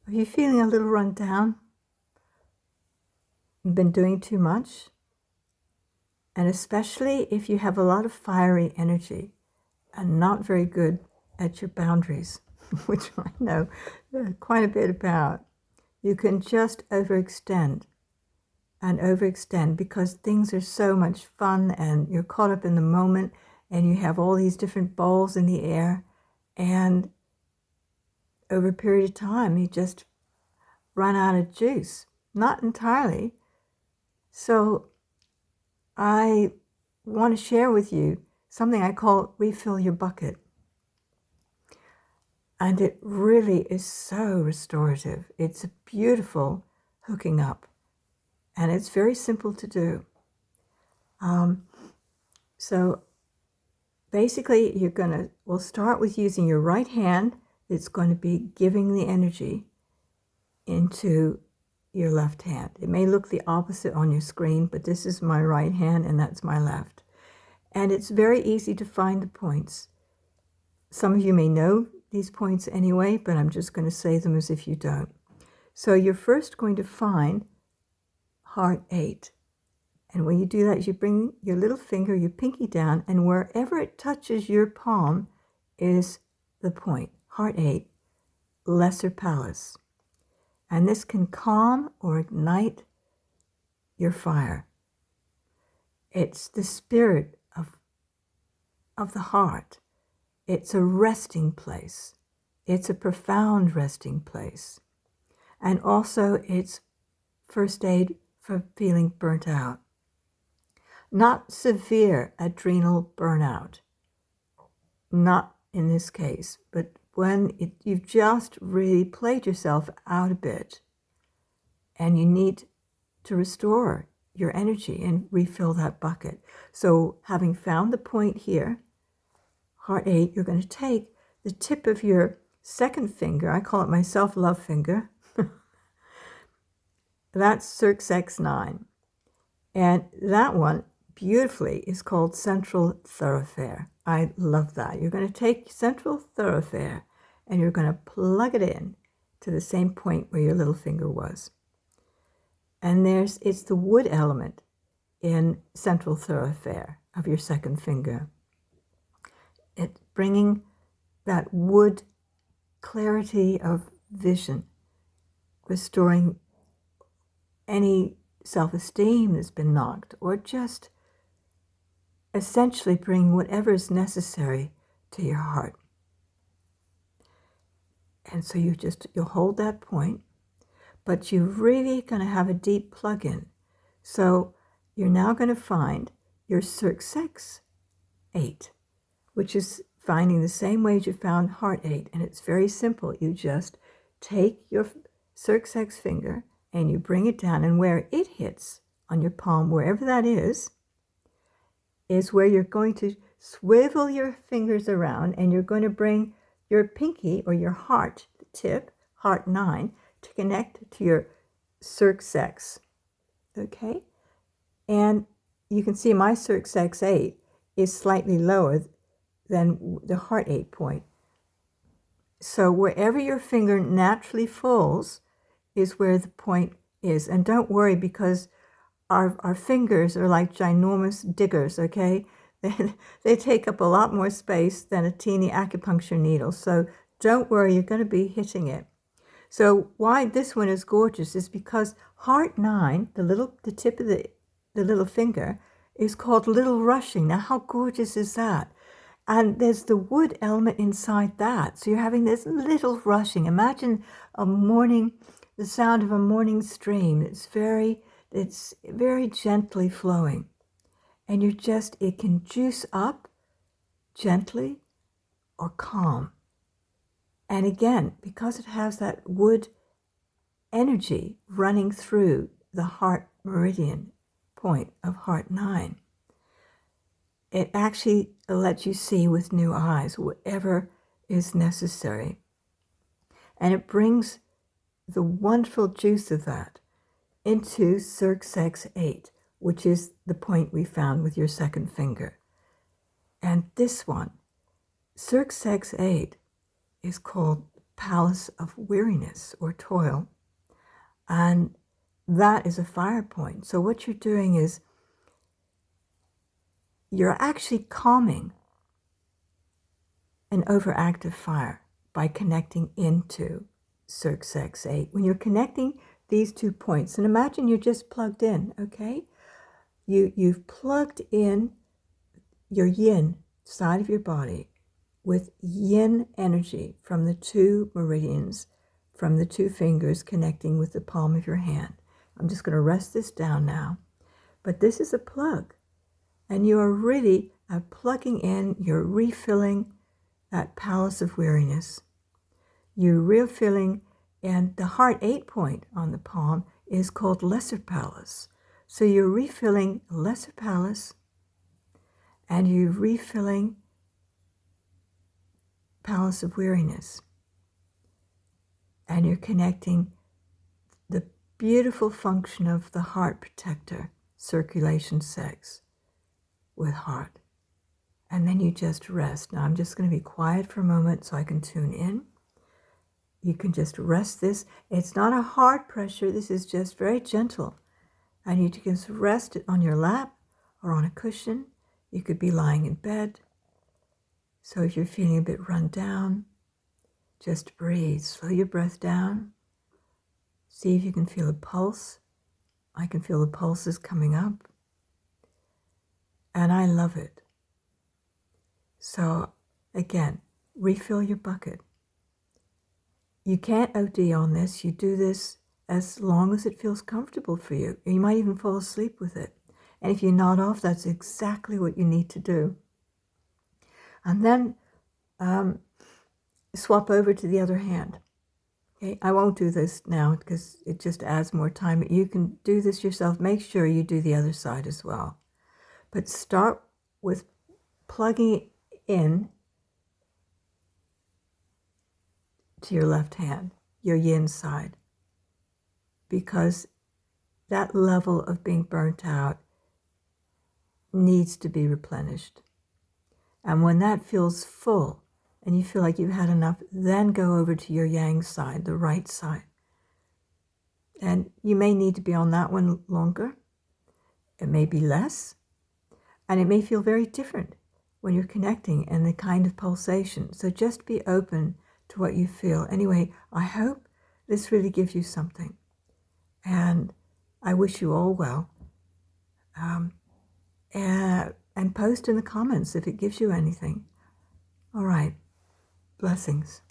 Are you feeling a little run down? You've been doing too much? And especially if you have a lot of fiery energy and not very good at your boundaries, which I know quite a bit about, you can just overextend and overextend because things are so much fun and you're caught up in the moment and you have all these different balls in the air, and over a period of time you just run out of juice. Not entirely. So I want to share with you something I call refill your bucket. And it really is so restorative. It's a beautiful hooking up. And it's very simple to do. So basically we'll start with using your right hand. It's going to be giving the energy into your left hand. It may look the opposite on your screen, but this is my right hand and that's my left. And it's very easy to find the points. Some of you may know these points anyway, but I'm just going to say them as if you don't. So you're first going to find heart 8. And when you do that, you bring your little finger, your pinky down, and wherever it touches your palm is the point, heart 8, lesser palace. And this can calm or ignite your fire. It's the spirit of the heart. It's a resting place. It's a profound resting place. And also it's first aid for feeling burnt out. Not severe adrenal burnout. Not in this case, but when you've just really played yourself out a bit and you need to restore your energy and refill that bucket. So having found the point here, heart 8, you're going to take the tip of your second finger, I call it my self-love finger, that's circumflex 9. And that one, beautifully, is called central thoroughfare. I love that. You're going to take central thoroughfare and you're going to plug it in to the same point where your little finger was. And it's the wood element in central thoroughfare of your second finger. It's bringing that wood clarity of vision, restoring any self-esteem that's been knocked, or just essentially bring whatever is necessary to your heart. And so you'll hold that point, but you're really going to have a deep plug-in. So you're now going to find your circumflex 8, which is finding the same way you found heart 8. And it's very simple. You just take your circumflex finger and you bring it down, and where it hits on your palm, wherever that is where you're going to swivel your fingers around, and you're going to bring your pinky or your heart tip, heart 9, to connect to your circumflex. Okay? And you can see my circumflex 8 is slightly lower than the heart 8 point. So wherever your finger naturally falls is where the point is. And don't worry, because our fingers are like ginormous diggers, okay? They take up a lot more space than a teeny acupuncture needle. So don't worry, you're going to be hitting it. So why this one is gorgeous is because heart 9, the tip of the little finger, is called little rushing. Now, how gorgeous is that? And there's the wood element inside that. So you're having this little rushing. Imagine the sound of a morning stream. It's very gently flowing. And it can juice up gently or calm. And again, because it has that wood energy running through the heart meridian point of heart 9, it actually lets you see with new eyes whatever is necessary. And it brings the wonderful juice of that into circumflex 8, which is the point we found with your second finger. And this one, circumflex 8, is called palace of weariness or toil. And that is a fire point. So what you're doing is you're actually calming an overactive fire by connecting into Circ 8. When you're connecting these 2 points, and imagine you're just plugged in, okay? You've plugged in your yin side of your body with yin energy from the 2 meridians, from the 2 fingers connecting with the palm of your hand. I'm just going to rest this down now. But this is a plug, and you are really plugging in, you're refilling that palace of weariness. You're refilling, and the heart 8 point on the palm is called lesser palace. So you're refilling lesser palace, and you're refilling palace of weariness. And you're connecting the beautiful function of the heart protector, circulation 6, with heart. And then you just rest. Now I'm just going to be quiet for a moment so I can tune in. You can just rest this. It's not a hard pressure. This is just very gentle. And you can just rest it on your lap or on a cushion. You could be lying in bed. So if you're feeling a bit run down, just breathe. Slow your breath down. See if you can feel a pulse. I can feel the pulses coming up. And I love it. So again, refill your bucket. You can't OD on this. You do this as long as it feels comfortable for you. You might even fall asleep with it. And if you nod off, that's exactly what you need to do. And then swap over to the other hand. Okay, I won't do this now because it just adds more time. You can do this yourself. Make sure you do the other side as well. But start with plugging in to your left hand, your yin side, because that level of being burnt out needs to be replenished. And when that feels full and you feel like you've had enough, then go over to your yang side, the right side. And you may need to be on that one longer. It may be less. And it may feel very different when you're connecting and the kind of pulsation. So just be open to what you feel. Anyway, I hope this really gives you something. And I wish you all well. And post in the comments if it gives you anything. All right. Blessings.